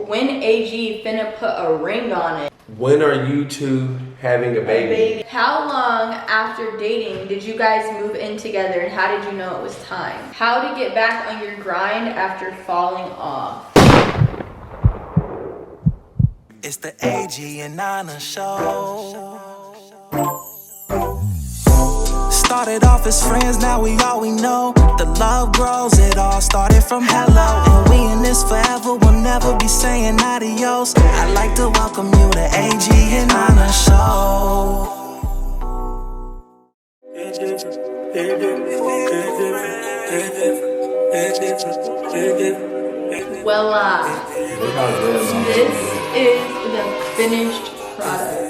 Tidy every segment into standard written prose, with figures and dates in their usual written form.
when AG finna put a ring on it. When are you two having a baby? How long after dating did you guys move in together, and how did you know it was time? How to get back on your grind after falling off? It's the AG and Nana show. Started off as friends, now we all we know. The love grows, it all started from hello. And we in this forever, we'll never be saying adios. I'd like to welcome you to AG and Nana show. Voila. This is the finished product.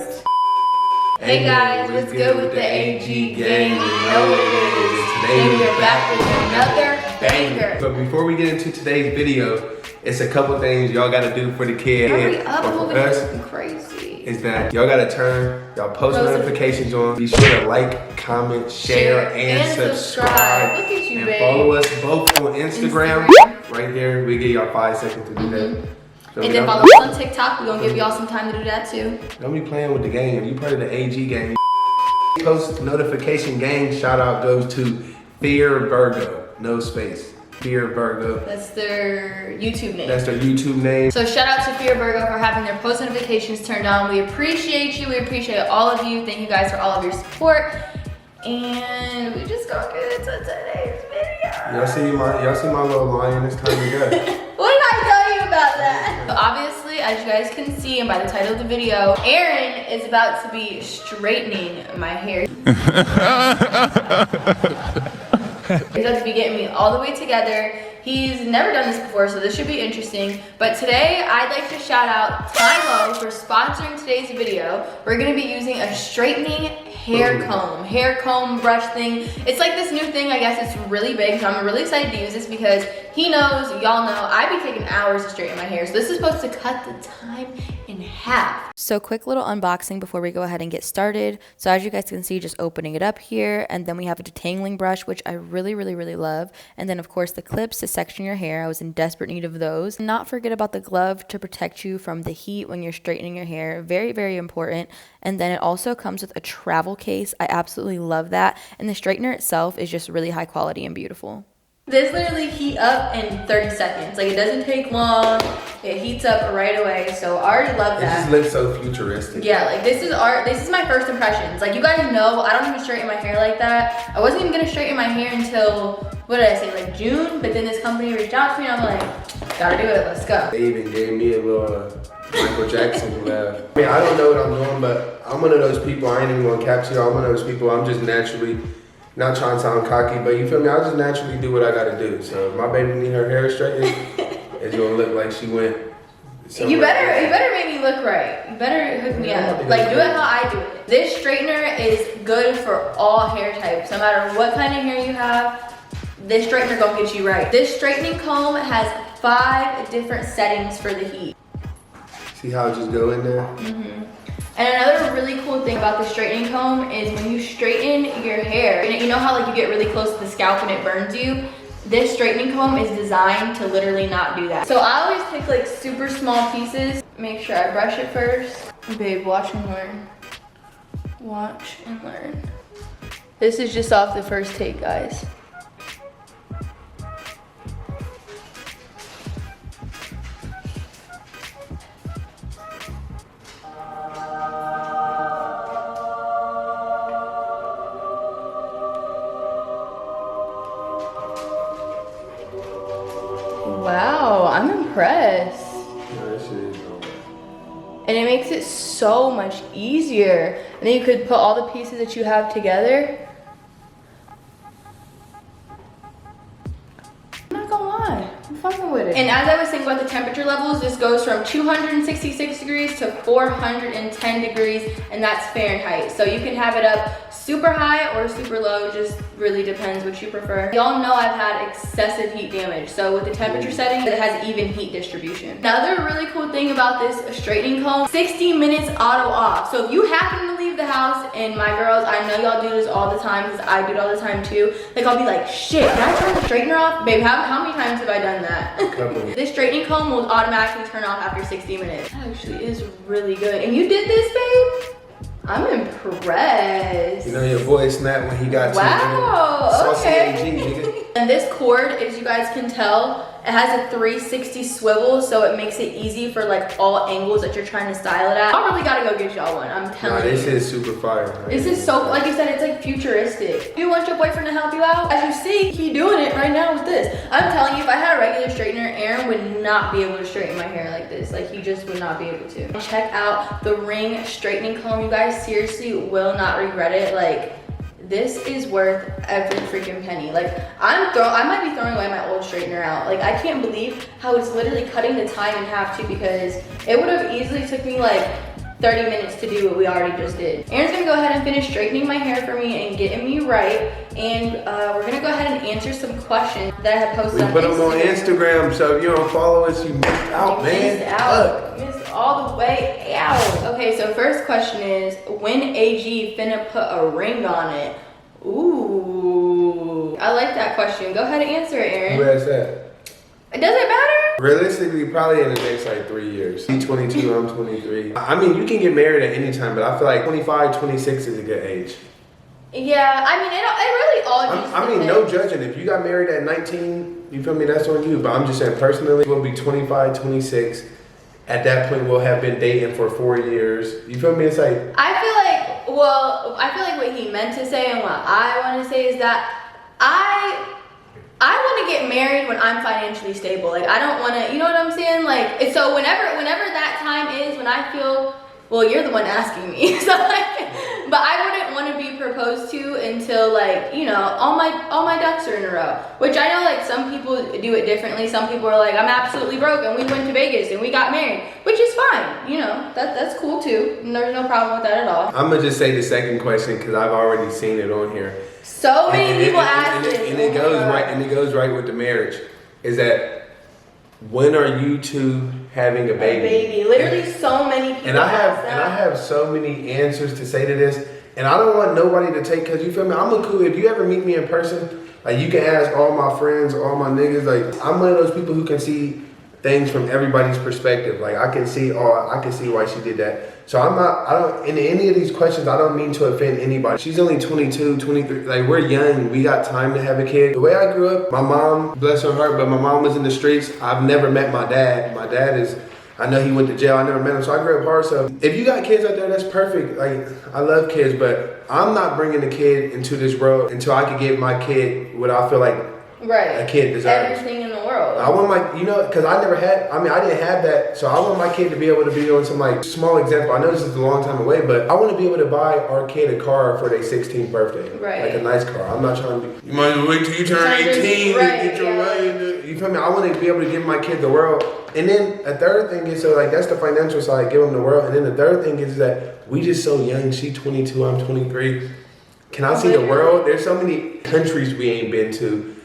Hey guys, what's good with the AG gang? You know what it is. Today we are back with another banger. So before we get into today's video, it's a couple things y'all gotta do for the kid. Hurry up, or for us, crazy. is that y'all gotta turn y'all post notifications on. Be sure to like, comment, share, and subscribe. Look at you, and babe. follow us both on Instagram. Right there, we give y'all 5 seconds to do that. So and then follow us on TikTok. We're gonna give y'all some time to do that too. Don't be playing with the game. If you part of the AG gang, post notification gang shout out goes to Fear Virgo. No space. Fear Virgo. That's their YouTube name. That's their YouTube name. So shout out to Fear Virgo for having their post notifications turned on. We appreciate you. We appreciate all of you. Thank you guys for all of your support. And we just gonna get into today's video. Y'all see my little lion? It's time to go. What did I tell you about that? So obviously, as you guys can see, and by the title of the video, Aaron is about to be straightening my hair. He's about to be getting me all the way together. He's never done this before, so this should be interesting. But today, I'd like to shout out TYMO for sponsoring today's video. We're gonna be using a straightening hair comb brush thing. It's like this new thing, I guess it's really big, so I'm really excited to use this because he knows, y'all know, I be taking hours to straighten my hair. So this is supposed to cut the time in half. So quick little unboxing before we go ahead and get started. So as you guys can see, just opening it up here, and then we have a detangling brush, which I really love. And then of course the clips to section your hair. I was in desperate need of those. And not forget about the glove to protect you from the heat when you're straightening your hair. Very important. And then it also comes with a travel case. I absolutely love that. And the straightener itself is just really high quality and beautiful. This literally heat up in 30 seconds. Like, it doesn't take long. It heats up right away. So I already love that. It just looks so futuristic. Yeah, like this is my first impressions. Like, you guys know, I don't even straighten my hair like that. I wasn't even gonna straighten my hair until, what did I say, like June? But then this company reached out to me and I'm like, gotta do it, let's go. They even gave me a little Michael Jackson laugh. I mean, I don't know what I'm doing, but I'm one of those people, I ain't even gonna capture you. I'm one of those people, I'm just naturally, not trying to sound cocky, but you feel me? I just naturally do what I gotta do. So if my baby need her hair straightened, it's gonna look like she went somewhere. You better make me look right. You better hook me up. Like, do it how I do it. This straightener is good for all hair types. No matter what kind of hair you have, this straightener gonna get you right. This straightening comb has 5 different settings for the heat. See how it just go in there? And another really cool thing about the straightening comb is when you straighten your hair, you know how like you get really close to the scalp and it burns you? This straightening comb is designed to literally not do that. So I always pick like super small pieces. Make sure I brush it first. Babe, watch and learn. Watch and learn. This is just off the first take, guys. Wow, I'm impressed. And it makes it so much easier. And then you could put all the pieces that you have together. I'm not gonna lie, I'm fucking with it. And as I was saying about the temperature levels, this goes from 266 degrees to 410 degrees, and that's Fahrenheit. So you can have it up super high or super low, just really depends what you prefer. Y'all know I've had excessive heat damage, so with the temperature setting, it has even heat distribution. Another really cool thing about this straightening comb, 60 minutes auto off. So if you happen to leave the house and my girls, I know y'all do this all the time because I do it all the time too. Like I'll be like, shit, can I turn the straightener off? Babe, how many times have I done that? This straightening comb will automatically turn off after 60 minutes. That actually is really good. And you did this, babe? I'm impressed. You know your boy snapped when he got wow, okay. AG, nigga. And this cord, as you guys can tell, it has a 360 swivel, so it makes it easy for like all angles that you're trying to style it at. I really gotta go get y'all one, I'm telling you. This is super fire. This is so, like you said, it's like futuristic. You want your boyfriend to help you out? As you see, he doing it right now with this. I'm telling you, if I had a regular straightener, Aaron would not be able to straighten my hair like this. Like he just would not be able to. Check out the ring straightening comb, you guys seriously will not regret it. Like, this is worth every freaking penny. Like I might be throwing away my old straightener out. Like I can't believe how it's literally cutting the time in half too, because it would have easily took me like 30 minutes to do what we already just did. Aaron's gonna go ahead and finish straightening my hair for me and getting me right. And we're gonna go ahead and answer some questions that I had posted on Instagram. We put them on Instagram, so if you don't follow us, you missed out, man. You missed all the way out. Okay, so first question is, when AG finna put a ring on it? Ooh, I like that question. Go ahead and answer it, Aaron. Who asked that? It doesn't matter. Realistically, probably in the next like 3 years. He's 22, I'm 23. I mean, you can get married at any time, but I feel like 25, 26 is a good age. Yeah, I mean, it really all just I mean, no judging. If you got married at 19, you feel me, that's on you. But I'm just saying, personally, we'll be 25, 26. At that point, we'll have been dating for 4 years. You feel me? It's like... I feel like what he meant to say and what I want to say is that I want to get married when I'm financially stable. Like, I don't want to, you know what I'm saying? Like, so whenever that time is, when I feel, well, you're the one asking me. So like, but I wouldn't want to be proposed to until like, you know, all my ducks are in a row. Which I know like some people do it differently. Some people are like, I'm absolutely broke and we went to Vegas and we got married, which is fine. You know, that's cool too. There's no problem with that at all. I'm gonna just say the second question because I've already seen it on here. So many people ask this. And it goes right, and it goes right with the marriage. Is that when are you two having a baby? Literally, so many people. And I have so many answers to say to this, and I don't want nobody to take, because you feel me. I'm a cool. If you ever meet me in person, like you can ask all my friends, all my niggas. Like I'm one of those people who can see things from everybody's perspective. Like I can see why she did that. So in any of these questions, I don't mean to offend anybody. She's only 22, 23, like we're young, we got time to have a kid. The way I grew up, my mom, bless her heart, but my mom was in the streets. I've never met my dad. My dad is, I know he went to jail, I never met him, so I grew up hard. So if you got kids out there, that's perfect. Like, I love kids, but I'm not bringing a kid into this world until I can give my kid what I feel like a kid deserves. Everything in the world. I want my, because I didn't have that, so I want my kid to be able to be on some like small example. I know this is a long time away, but I want to be able to buy our kid a car for their 16th birthday. Right. Like a nice car. I'm not trying to be, you might wait till you turn 18 to get your money. You feel me? I want to be able to give my kid the world. And then a third thing is, so like that's the financial side, give them the world. And then the third thing is that we just so young. She 22, I'm 23. Can I see the world? There's so many countries we ain't been to.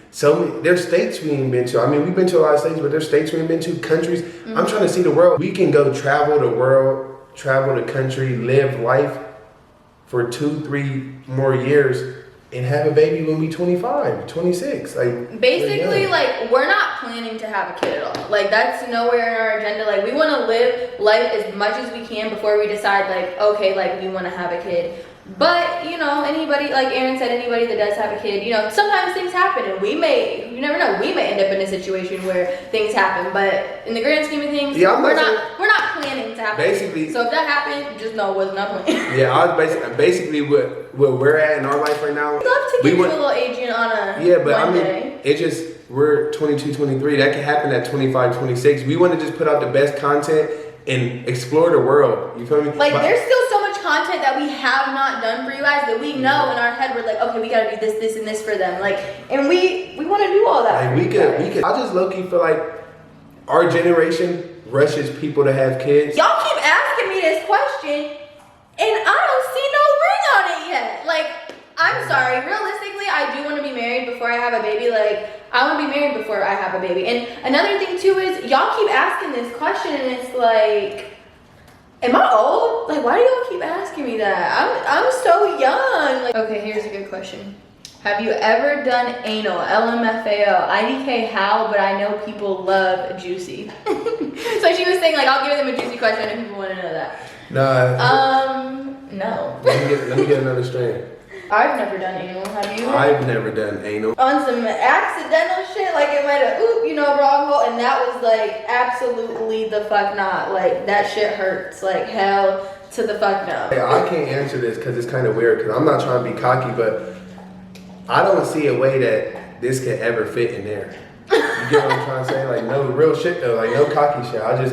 There's states we ain't been to. I mean, we've been to a lot of states, but there's states we ain't been to, countries. Mm-hmm. I'm trying to see the world. We can go travel the world, travel the country, live life for 2-3 more years and have a baby when we 25, 26. Like basically, like we're not planning to have a kid at all. Like that's nowhere in our agenda. Like we want to live life as much as we can before we decide like, okay, like we want to have a kid. But, you know, anybody, like Aaron said, anybody that does have a kid, you know, sometimes things happen and you never know, we may end up in a situation where things happen. But in the grand scheme of things, we're not planning to have a kid. So if that happened, just know it wasn't our plan. Yeah, I was basically what we're at in our life right now. We'd love to get you a little Adrian on one day. It just, we're 22, 23. That can happen at 25, 26. We want to just put out the best content and explore the world. You feel me? Like there's still so much content that we have not done for you guys that we know in our head we're like, okay, we gotta do this, this, and this for them. Like, and we want to do all that. Like we could. I just low key feel like our generation rushes people to have kids. Y'all keep asking me this question, and I don't see no ring on it yet. Like, I'm sorry. Realistically, I do want to be married before I have a baby. Like, I want to be married before I have a baby. And another thing too is y'all keep asking this question, and it's like, Am I old? Like, why do y'all keep asking me that? I'm so young. Like, okay, here's a good question. Have you ever done anal? LMFAO. IDK how, but I know people love juicy. So she was saying, like, I'll give them a juicy question if people want to know that. No. Let me get another strain. I've never done anal. Have you? I've never done anal. On some accidental shit, like it might have, wrong hole, and that was like absolutely the fuck not. Like that shit hurts like hell to the fuck no. Hey, I can't answer this because it's kind of weird because I'm not trying to be cocky, but I don't see a way that this could ever fit in there. You get what I'm trying to say? Like no real shit though, like no cocky shit.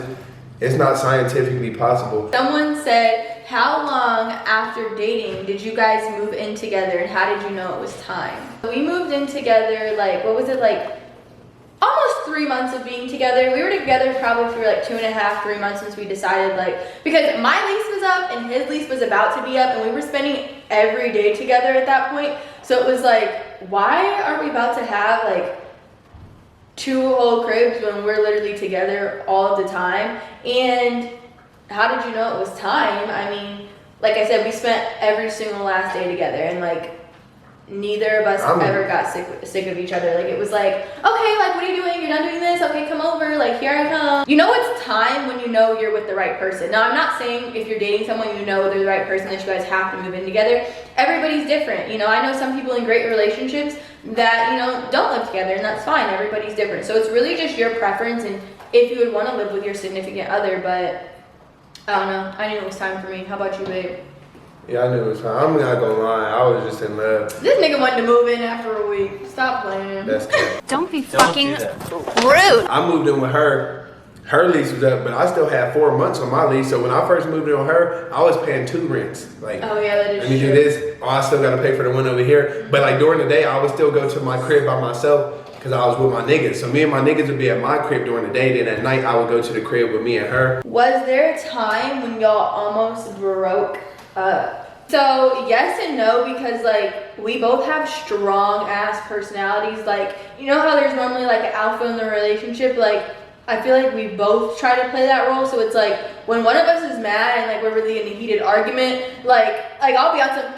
It's not scientifically possible. Someone said, how long after dating did you guys move in together and how did you know it was time? We moved in together like, what was it, like almost 3 months of being together. We were together probably for like 2.5, 3 months since we decided, like, because my lease was up and his lease was about to be up and we were spending every day together at that point. So it was like, why are we about to have like 2 whole cribs when we're literally together all of the time? And how did you know it was time? I mean, like I said, we spent every single last day together and like neither of us ever got sick of each other. Like it was like, okay, like what are you doing? You're not doing this? Okay, come over, like here I come. You know it's time when you know you're with the right person. Now I'm not saying if you're dating someone you know they're the right person that you guys have to move in together. Everybody's different. You know, I know some people in great relationships that, you know, don't live together and that's fine. Everybody's different. So it's really just your preference and if you would want to live with your significant other, but I don't know. I knew it was time for me. How about you, babe? Yeah, I knew it was time. I'm not gonna lie. I was just in love. This nigga wanted to move in after a week. Stop playing. That's good. Don't be fucking rude. I moved in with her. Her lease was up, but I still had 4 months on my lease. So when I first moved in on her, I was paying 2 rents. Like, oh yeah, that is let me true. do this. Oh, I still gotta pay for the one over here. But like during the day, I would still go to my crib by myself because I was with my niggas. So me and my niggas would be at my crib during the day. Then at night, I would go to the crib with me and her. Was there a time when y'all almost broke up? So yes and no, because like we both have strong ass personalities. Like, you know how there's normally like an alpha in the relationship? Like, I feel like we both try to play that role. So it's like when one of us is mad and like we're really in a heated argument, like I'll be on some,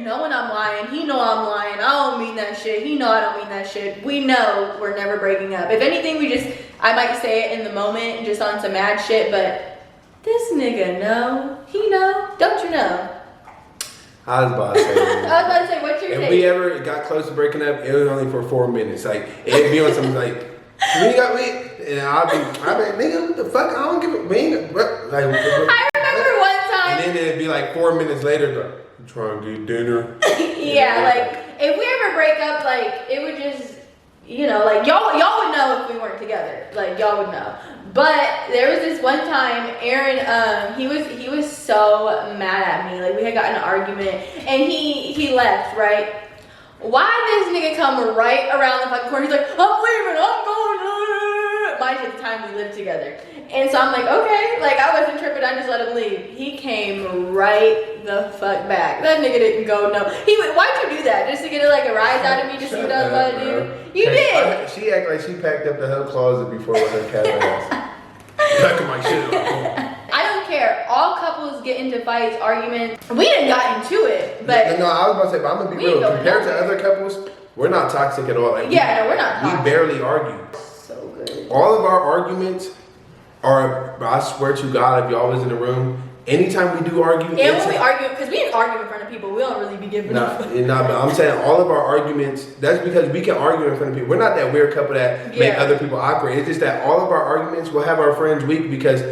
knowing I'm lying, he know I'm lying, I don't mean that shit, he know I don't mean that shit. We know we're never breaking up. If anything, I might say it in the moment just on some mad shit, but this nigga know, he know, don't you know? I was about to say. I was about to say, what's your If take? we ever got close to breaking up, it was only for 4 minutes. Like it'd be on something like, we got me, and I'd be, nigga, what the fuck? I don't give a man. Like, I remember one time. And then it'd be like 4 minutes later, like, I'm trying to get dinner. Yeah, like if we ever break up, like it would just, you know, like y'all would know if we weren't together. Like y'all would know. But there was this one time, Aaron, he was so mad at me. Like we had gotten an argument, and he left, right? Why this nigga come right around the fucking corner? He's like, I'm leaving, I'm going. Mind you, at the time we lived together. And so I'm like, okay, like I wasn't tripping, I just let him leave. He came right the fuck back. That nigga didn't go, no. Why'd you do that? Just to get like a rise out of me, just see what I was about to do? You did. She acted like she packed up the whole closet before with her cat ass. Packing my shit up. I don't care. All couples get into fights, arguments. We didn't got into it, but No, I was about to say, but I'm gonna be real. Compared to other couples, we're not toxic at all. Like, yeah, no, we're not toxic. We barely argue. So good. All of our arguments are, I swear to God, if y'all was in the room, anytime we do argue, and when we argue, because we didn't argue in front of people, we don't really be giving but I'm saying all of our arguments, that's because we can argue in front of people. We're not that weird couple that make other people awkward. It's just that all of our arguments will have our friends weak because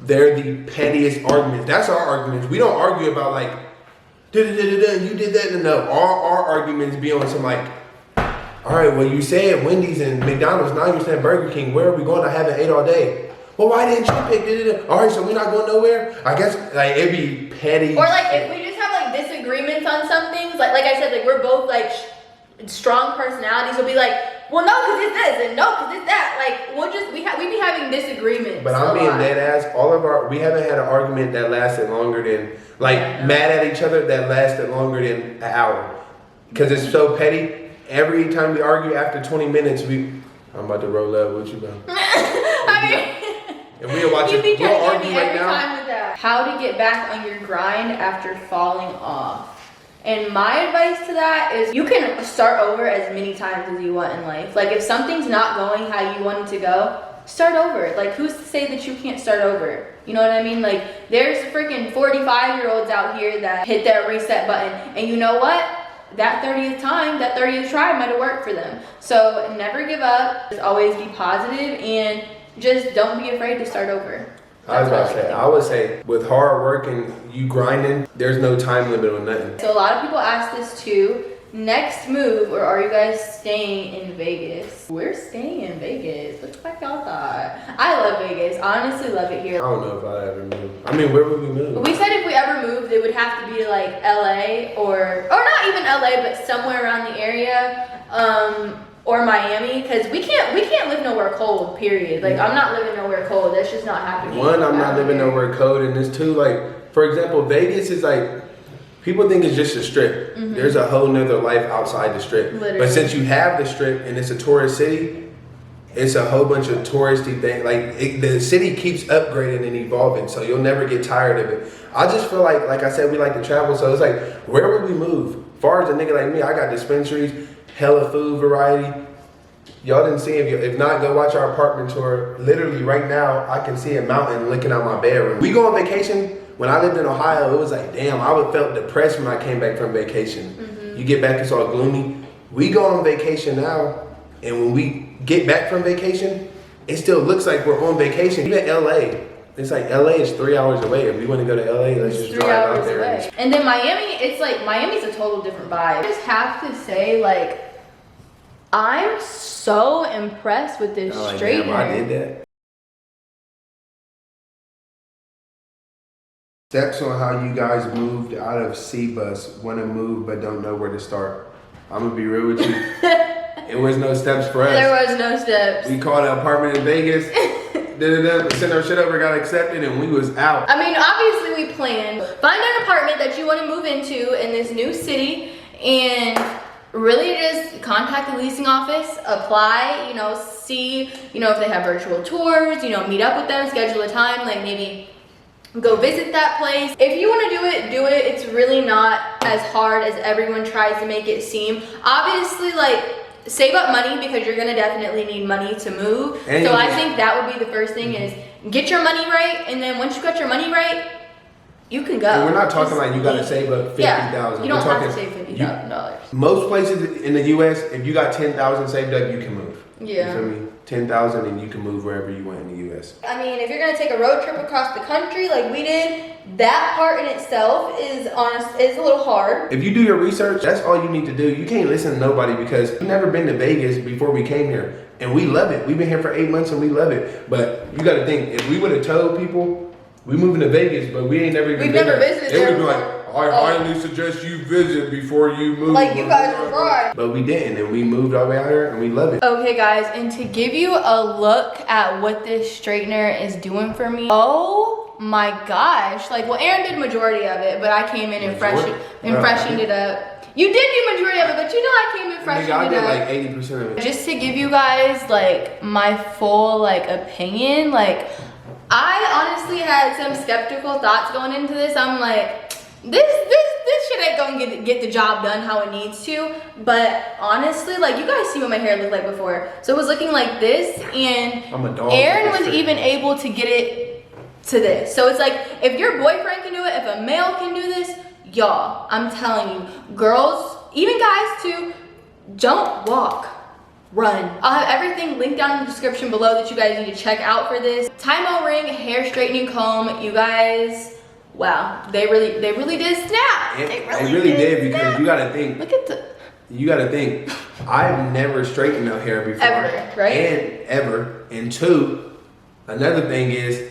they're the pettiest arguments. That's our arguments. We don't argue about like, you did that. No, our arguments be on some like, all right, well you said Wendy's and McDonald's, now you're saying Burger King. Where are we going? I haven't ate all day. Well, why didn't you pick? All right, so we're not going nowhere. I guess like it'd be petty. Or like if we just have like disagreements on some things, like I said, like we're both like strong personalities. We'll be like, well, no, because it's this, and no, because it's that. Like we be having disagreements. But I'm being dead ass. We haven't had an argument that lasted longer than mad at each other that lasted longer than an hour, because it's so petty. Every time we argue after 20 minutes, I'm about to roll up. What you doing? I mean. And we'll watch watch you it. be trying We'll to get argue me right every now. time with that. How to get back on your grind after falling off. And my advice to that is you can start over as many times as you want in life. Like if something's not going how you want it to go, start over. Like who's to say that you can't start over? You know what I mean? Like there's freaking 45-year-olds out here that hit that reset button. And you know what? That 30th time, that 30th try might have worked for them. So never give up. Just always be positive and just don't be afraid to start over. I was about to say, I would say with hard work and you grinding, there's no time limit on nothing. So a lot of people ask this too. Next move, or are you guys staying in Vegas? We're staying in Vegas. What the fuck y'all thought? I love Vegas. Honestly, love it I here. don't know if I ever move. I mean, where would we move? We said if we ever moved, it would have to be like LA or not even LA, but somewhere around the area. Or Miami, because we can't live nowhere cold, period. Like I'm not living nowhere cold. That's just not happening. One, I'm not living nowhere cold, and this two, like, for example, Vegas is like, people think it's just a strip. There's a whole nother life outside the strip. Literally. But since you have the strip and it's a tourist city, it's a whole bunch of touristy things. Like the city keeps upgrading and evolving, so you'll never get tired of it. I just feel like I said, we like to travel, so it's like, where would we move? Far as a nigga like me, I got dispensaries, hella food variety. Y'all didn't see it. If not, go watch our apartment tour. Literally right now, I can see a mountain looking out my bedroom. We go on vacation. When I lived in Ohio, it was like, damn, I would felt depressed when I came back from vacation. You get back, it's all gloomy. We go on vacation now, and when we get back from vacation, it still looks like we're on vacation. Even LA, it's like LA is 3 hours away. If we want to go to LA, let's just 3 drive out hours there. away. And then Miami, it's like Miami's a total different vibe. I just have to say, like, I'm so impressed with this Like, straightener. damn, I did that. Steps on how you guys moved out of C-Bus, want to move but don't know where to start. I'm going to be real with you. It was no steps for us. There was no steps. We called an apartment in Vegas, sent our shit over, got accepted, and we was out. I mean, obviously we planned. Find an apartment that you want to move into in this new city and really just contact the leasing office, apply, you know, see, you know, if they have virtual tours, you know, meet up with them, schedule a time, like maybe go visit that place. If you want to do it, do it. It's really not as hard as everyone tries to make it seem. Obviously, like, save up money because you're gonna definitely need money to move. And so I think that would be the first thing is get your money right, and then once you got your money right, you can go. And we're not talking like you got to save up $50,000. Yeah, you don't We're have to talking- save $50,000. Most places in the U.S., if you got 10,000 saved up, you can move. Yeah. You feel me? 10,000 and you can move wherever you want in the U.S. I mean, if you're gonna take a road trip across the country like we did, that part in itself is a little hard. If you do your research, that's all you need to do. You can't listen to nobody because we've never been to Vegas before we came here. And we love it. We've been here for 8 months and we love it. But you got to think, if we would have told people we moving to Vegas, but we ain't never even We've been never there, visited they there would be like, before. I highly suggest you visit before you move. Like, you guys are right. But we didn't, and we moved all the way out here and we love it. Okay guys, and to give you a look at what this straightener is doing for me, oh my gosh. Like, well, Aaron did majority of it, but I came in and freshened it up. You did do majority of it, but you know I came in freshened I it did up. like 80% of it. Just to give you guys like my full like opinion, like I honestly had some skeptical thoughts going into this. I'm like, this shit ain't gonna get the job done how it needs to. But honestly, like, you guys see what my hair looked like before. So it was looking like this, and I'm a dog. Aaron was even able to get it to this. So it's like, if your boyfriend can do it, if a male can do this, y'all, I'm telling you, girls, even guys too, don't walk. Run. I'll have everything linked down in the description below that you guys need to check out for this. TYMO ring hair straightening comb. You guys, wow, they really did snap. They really did because snap. you gotta think. Look at the. You gotta think. I've never straightened no hair before. Ever, right? And two, another thing is,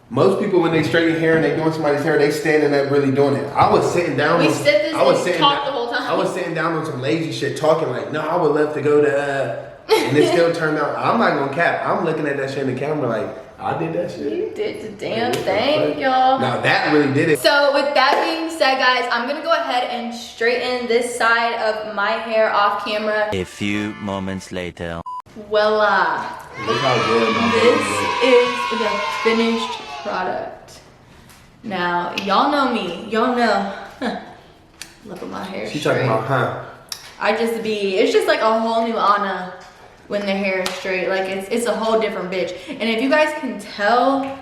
most people when they straighten hair and they doing somebody's hair, they standing up really doing it. I was sitting down. We sit this and talk the whole time. I was sitting down on some lazy shit, talking like, no, I would love to go to. And it still turned out. I'm not gonna cap. I'm looking at that shit in the camera like, I did that shit. You did the damn thing, y'all. Now that really did it. So with that being said, guys, I'm gonna go ahead and straighten this side of my hair off camera. A few moments later. Voila. Look how good my This baby is the finished product. Now, y'all know me. Y'all know. Look at my hair looks. She straight. talking about, huh? It's just like a whole new Anna when the hair is straight. Like it's a whole different bitch. And if you guys can tell,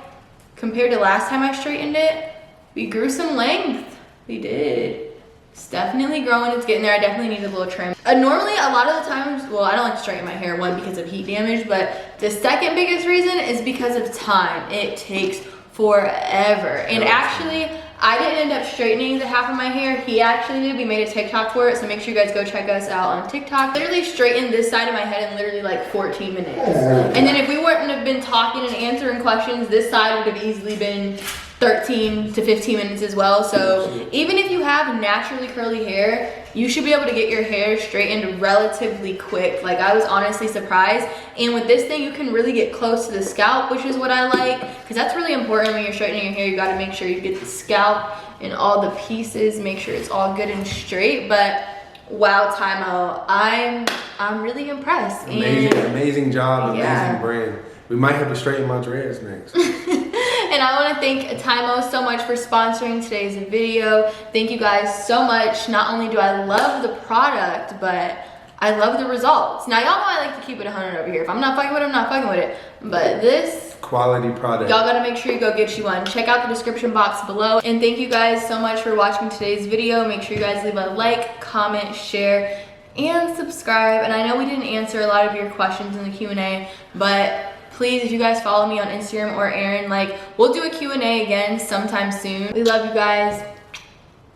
compared to last time I straightened it, we grew some length. We did. It's definitely growing, it's getting there. I definitely need a little trim. Normally, a lot of the times, well, I don't like to straighten my hair, one, because of heat damage, but the second biggest reason is because of time. It takes forever. And actually, I didn't end up straightening the half of my hair. He actually did. We made a TikTok for it, so make sure you guys go check us out on TikTok. Literally straightened this side of my head in literally like 14 minutes. And then if we wouldn't have been talking and answering questions, this side would have easily been 13 to 15 minutes as well. So even if you have naturally curly hair, you should be able to get your hair straightened relatively quick. Like, I was honestly surprised. And with this thing, you can really get close to the scalp, which is what I like, because that's really important when you're straightening your hair. You got to make sure you get the scalp and all the pieces, make sure it's all good and straight. But wow, TYMO, I'm really impressed. Amazing job, amazing brand. We might have to straighten my dreads next. And I want to thank TYMO so much for sponsoring today's video. Thank you guys so much. Not only do I love the product, but I love the results. Now, y'all know I like to keep it 100 over here. If I'm not fucking with it, I'm not fucking with it. But this quality product. Y'all gotta make sure you go get you one. Check out the description box below. And thank you guys so much for watching today's video. Make sure you guys leave a like, comment, share, and subscribe. And I know we didn't answer a lot of your questions in the Q&A, but please, if you guys follow me on Instagram or Aaron, like, we'll do a Q&A again sometime soon. We love you guys.